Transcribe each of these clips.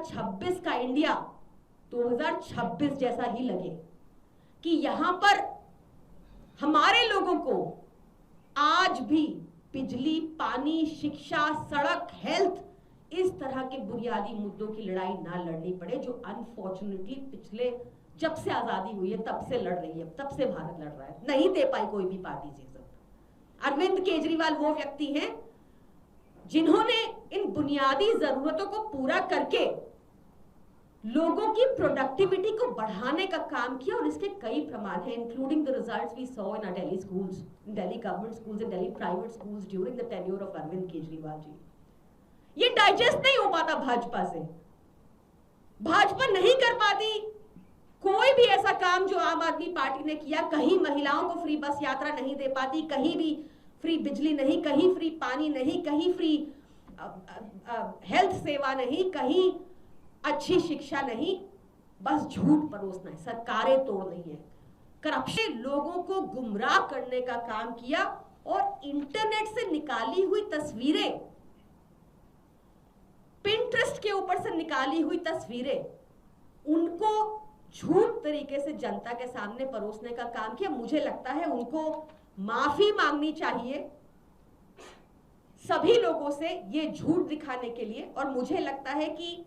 2026 का इंडिया 2026 जैसा ही लगे, कि यहां पर हमारे लोगों को आज भी बिजली, पानी, शिक्षा, सड़क, हेल्थ, इस तरह के बुनियादी मुद्दों की लड़ाई ना लड़नी पड़े, जो अनफॉर्चुनेटली पिछले जब से आजादी हुई है तब से लड़ रही है, तब से भारत लड़ रहा है, नहीं दे पाई कोई भी पार्टी चीज। अरविंद केजरीवाल वो व्यक्ति हैं जिन्होंने इन बुनियादी जरूरतों को पूरा करके लोगों की प्रोडक्टिविटी को बढ़ाने का काम किया, और इसके कई प्रमाण हैं, including the results we saw in Delhi schools, Delhi government schools and Delhi private schools during the tenure of Arvind Kejriwal ji. ये डाइजेस्ट नहीं हो पाता भाजपा से, भाजपा नहीं कर पाती कोई भी ऐसा काम जो आम आदमी पार्टी ने किया। कहीं महिलाओं को फ्री बस यात्रा नहीं दे पाती, कहीं भी फ्री बिजली नहीं, कहीं फ्री पानी नहीं, कहीं फ्री हेल्थ सेवा नहीं, कहीं अच्छी शिक्षा नहीं, बस झूठ परोसना है, सरकारें तोड़नी है, करप्शन, लोगों को गुमराह करने का काम किया, और इंटरनेट से निकाली हुई तस्वीरें, पिंटरेस्ट के ऊपर से निकाली हुई तस्वीरें, उनको झूठ तरीके से जनता के सामने परोसने का काम किया। मुझे लगता है उनको माफी मांगनी चाहिए सभी लोगों से ये झूठ दिखाने के लिए, और मुझे लगता है कि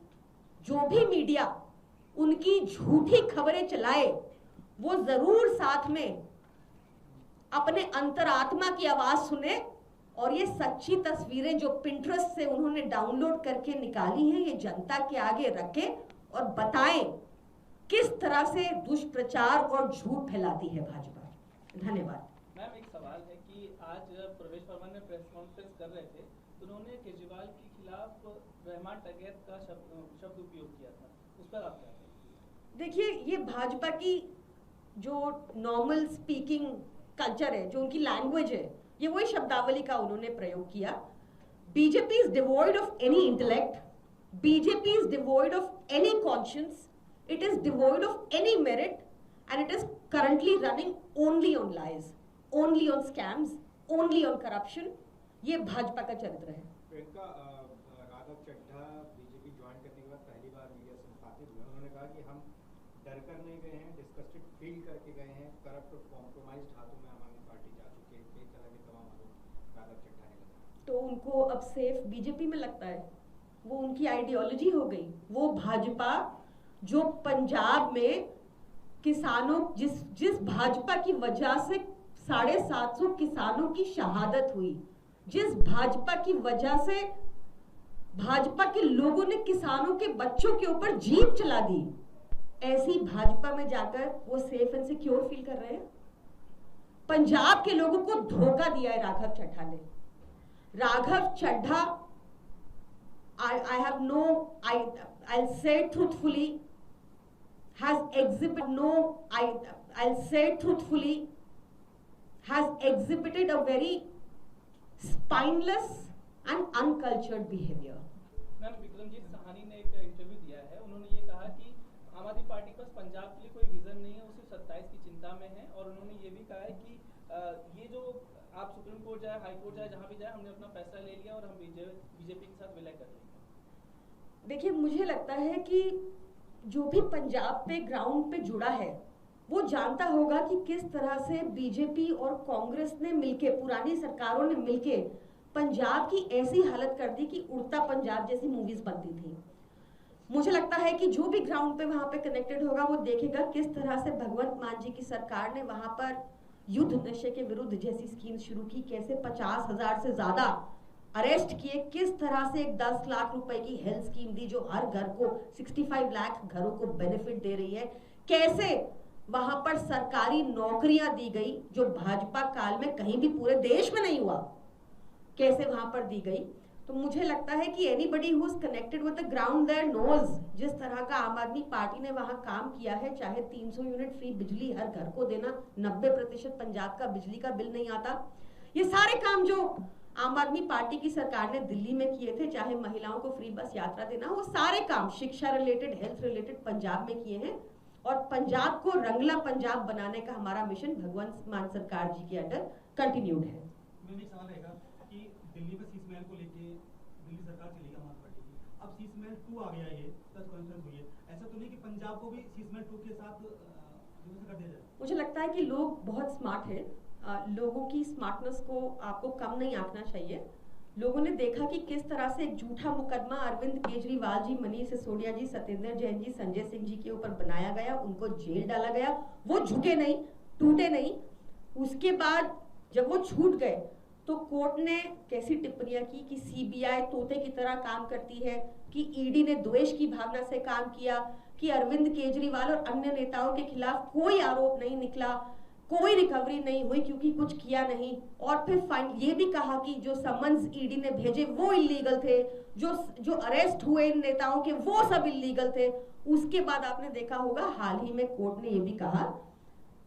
जो भी मीडिया उनकी झूठी खबरें चलाए वो जरूर साथ में अपने अंतरात्मा की आवाज सुने, और ये सच्ची तस्वीरें जो पिंटरेस्ट से उन्होंने डाउनलोड करके निकाली हैं, ये जनता के आगे रखें और बताएं किस तरह से दुष्प्रचार और झूठ फैलाती है भाजपा। धन्यवाद। मैम, एक सवाल है कि आज प्रवेश वर्मा ने प्रेस कॉन्फ्रेंस कर रहे थे, तो उन्होंने केजरीवाल के खिलाफ रहमान टगैत का शब्द उपयोग किया था, उस पर आप क्या कहेंगे? देखिए, ये भाजपा की जो नॉर्मल स्पीकिंग कल्चर है, जो उनकी लैंग्वेज है, ये वही शब्दावली का उन्होंने प्रयोग किया। BJP is devoid of any intellect, BJP is devoid of any conscience, it is devoid of any merit, and it is currently running only on lies, only on scams, only on corruption. ये भाजपा का चरित्र है। Priyanka, Raghav Chadha BJP join करने के बाद पहली बार media से मुखातिब हुए, उन्होंने कहा कि हम डर कर नहीं गए हैं, डिस्कस्टेड फील करके गए हैं, करप्ट और कॉम्प्रोमाइज्ड हाथों में आम आदमी पार्टी जा चुकी है, कई तरह के तमाम आरोप राघव चड्ढा ने लगाए। तो उनको अब सेफ बीजेपी में लगता है, वो उनकी आइडियोलॉजी हो गई। वो भाजपा जो पंजाब में किसानों, जिस भाजपा की वजह से 750 किसानों की शहादत हुई, जिस भाजपा की वजह से भाजपा के लोगों ने किसानों के बच्चों के ऊपर जीप चला दी, ऐसी भाजपा में जाकर वो सेफ एंड सिक्योर फील कर रहे हैं। पंजाब के लोगों को धोखा दिया है राघव चड्ढा ने। Raghav Chadha, I'll say truthfully, has exhibited a very spineless and uncultured behavior. Ma'am, Vikramjit Sahni ने एक इंटरव्यू दिया है, उन्होंने ये कहा कि आम आदमी पार्टी के पास पंजाब के लिए कोई विजन नहीं है, वो सिर्फ 27 की चिंता में है, और उन्होंने ये भी कहा है कि ये जो आप सुप्रीम कोर्ट जाए, हाई कोर्ट जाए, जहां भी जाए, हमने अपना फैसला ले लिया और हम बीजेपी के साथ विलय कर लेंगे। देखिए, मुझे लगता है कि जो भी पंजाब पे ग्राउंड पे जुड़ा है वो जानता होगा कि किस तरह से बीजेपी और कांग्रेस ने मिलके, पुरानी सरकारों ने मिलके पंजाब की ऐसी हालत कर दी कि उड़ता पंजाब जैसी मूवीज बनती थी। मुझे लगता है कि जो भी ग्राउंड पे वहां पे कनेक्टेड होगा वो देखेगा किस तरह से भगवंत मान जी की सरकार ने वहां पर युद्ध नशे के विरुद्ध जैसी स्कीम शुरू की, कैसे 50,000 से ज्यादा अरेस्ट किए, किस तरह से एक 10 लाख रुपए की हेल्थ स्कीम दी जो हर घर को 65 लाख घरों को बेनिफिट दे रही है, कैसे वहां पर सरकारी नौकरियां दी गई जो भाजपा काल में कहीं भी पूरे देश में नहीं हुआ, कैसे वहां पर दी गई। तो मुझे लगता है कि anybody who is connected with the ground their nose जिस तरह का आम आदमी पार्टी ने वहां काम किया है, चाहे 300 यूनिट फ्री बिजली हर घर को देना, 90% पंजाब का बिजली का बिल नहीं आता, ये सारे काम जो आम आदमी पार्टी की सरकार ने दिल्ली में किए थे, चाहे महिलाओं को फ्री बस यात्रा देना, वो सारे काम शिक्षा रिलेटेड, हेल्थ रिलेटेड पंजाब में किए हैं, और पंजाब को रंगला पंजाब बनाने का हमारा मिशन भगवंत मान सरकार जी के अंडर कंटिन्यूड है। सवाल रहेगा कि दिल्ली में सीज फायर को लेके दिल्ली सरकार चलेगी आम आदमी पार्टी की, अब सीसमेल 2 आ गया, ये प्रेस कॉन्फ्रेंस हुई है, ऐसा तो नहीं कि पंजाब को भी सीसमेल 2 के साथ कर दिया जाए? मुझे लगता है कि लोग बहुत स्मार्ट हैं, लोगों की स्मार्टनेस को आपको कम नहीं आंकना चाहिए। लोगों ने देखा कि किस तरह से एक झूठा मुकदमा अरविंद केजरीवाल जी, मनीष सिसोदिया जी, सत्येंद्र जैन जी, संजय सिंह जी के ऊपर बनाया गया, उनको जेल डाला गया, वो झुके नहीं, टूटे नहीं। उसके बाद जब वो छूट गए तो कोर्ट ने कैसी टिप्पणियां की कि सीबीआई तोते की तरह काम करती है, कि ईडी ने द्वेष की भावना से काम किया, कि अरविंद केजरीवाल और अन्य नेताओं के खिलाफ कोई आरोप नहीं निकला, कोई रिकवरी नहीं हुई क्योंकि कुछ किया नहीं। और फिर ये भी कहा कि जो समन्स ईडी ने भेजे वो इलीगल थे, जो अरेस्ट हुए इन नेताओं के वो सब इलीगल थे। उसके बाद आपने देखा होगा हाल ही में कोर्ट ने ये भी कहा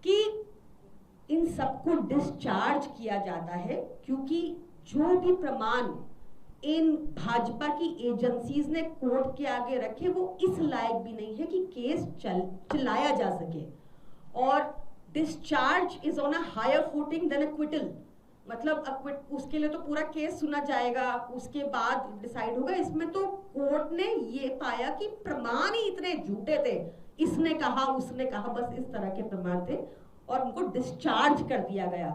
कि इन सबको डिस्चार्ज किया जाता है क्योंकि जो भी प्रमाण इन भाजपा की एजेंसीज ने कोर्ट के आगे रखे वो इस लायक भी नहीं है कि केस चलाया जा सके। और discharge is on a higher footing than acquittal, मतलब उसके लिए तो पूरा केस सुना जाएगा, उसके बाद डिसाइड होगा। इसमें तो कोर्ट ने ये पाया कि प्रमाण ही इतने झूठे थे, इसने कहा उसने कहा, बस इस तरह के प्रमाण थे और उनको डिस्चार्ज कर दिया गया।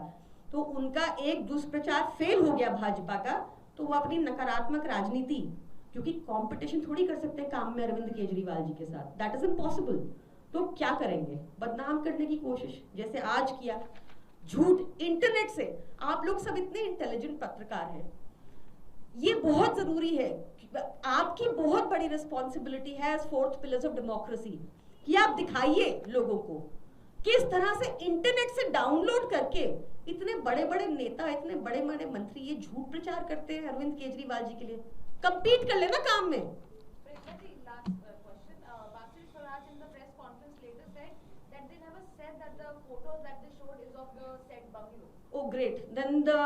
तो उनका एक दुष्प्रचार फेल हो गया भाजपा का, तो वो अपनी नकारात्मक राजनीति, क्योंकि कंपटीशन थोड़ी कर सकते हैं काम में अरविंद केजरीवाल जी के साथ, दैट इज इम्पॉसिबल। तो क्या करेंगे, बदनाम करने की कोशिश, जैसे आज किया, झूठ इंटरनेट से। आप लोग सब इतने इंटेलिजेंट पत्रकार हैं, ये बहुत जरूरी है, आपकी बहुत बड़ी रिस्पॉन्सिबिलिटी है as fourth pillars of democracy कि आप दिखाइए लोगों को किस तरह से इंटरनेट से डाउनलोड करके इतने बड़े बड़े नेता, इतने बड़े बड़े मंत्री ये झूठ प्रचार करते हैं अरविंद केजरीवाल जी के लिए। कंपीट कर लेना काम में। Oh great, then the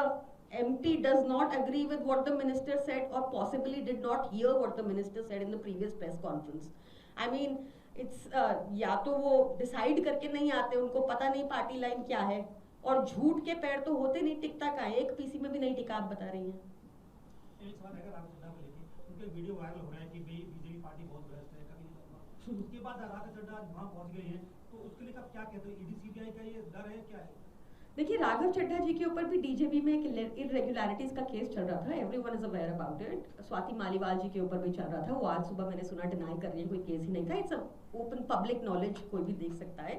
MP does not agree with what the minister said or possibly did not hear what the minister said in the previous press conference. I mean it's या तो वो decide करके नहीं आते, उनको पता नहीं party line क्या है, और झूठ के पैर तो होते नहीं, टिकता का एक पीसी में भी नहीं टिका, आप बता रही हैं। एक सवाल अगर आप चड्ढा को लेके, उनके वीडियो वायरल हो रहा है कि बीजेपी पार्टी बहुत भ्रष्ट है, कभी उसके बाद राघव चड्ढा वहां पहुंच गए हैं, तो उसके लिए आप क्या कहते हो? ईडी सीबीआई का ये डर है क्या है? देखिए, राघव चड्ढा जी के ऊपर भी डीजेबी में एक इरेगुलरिटीज का केस चल रहा था, everyone is aware about it. Swati Maliwal ji के ऊपर भी चल रहा था, वो आज सुबह मैंने सुना डिनाई कर रही है, कोई केस ही नहीं था, इट्स ओपन पब्लिक नॉलेज, कोई भी देख सकता है।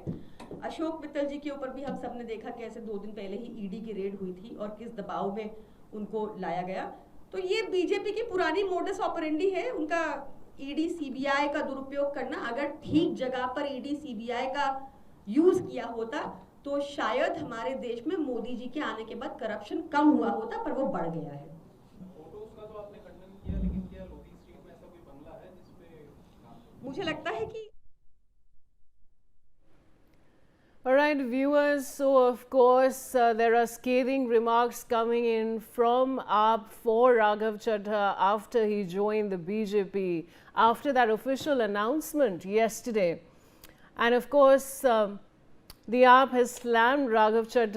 अशोक मित्तल जी के ऊपर भी हम सब ने देखा कि ऐसे 2 दिन पहले ही ईडी की रेड हुई थी और किस दबाव में उनको लाया गया। तो ये बीजेपी की पुरानी मोडस ऑपरेंडी है, उनका ईडी सीबीआई का दुरुपयोग करना। अगर ठीक जगह पर ईडी सीबीआई का यूज किया होता तो शायद हमारे देश में मोदी जी के आने के बाद करप्शन कम हुआ होता, पर वो बढ़ गया है। फोटोज का तो आपने खंडन किया, लेकिन क्या लोधी स्ट्रीट में ऐसा कोई बंगला है जिसपे मुझे लगता है कि Alright viewers, so of course there are scathing remarks coming in from AAP for Raghav Chadha after he joined the BJP, after that official announcement yesterday. And of course the AAP has slammed Raghav Chadha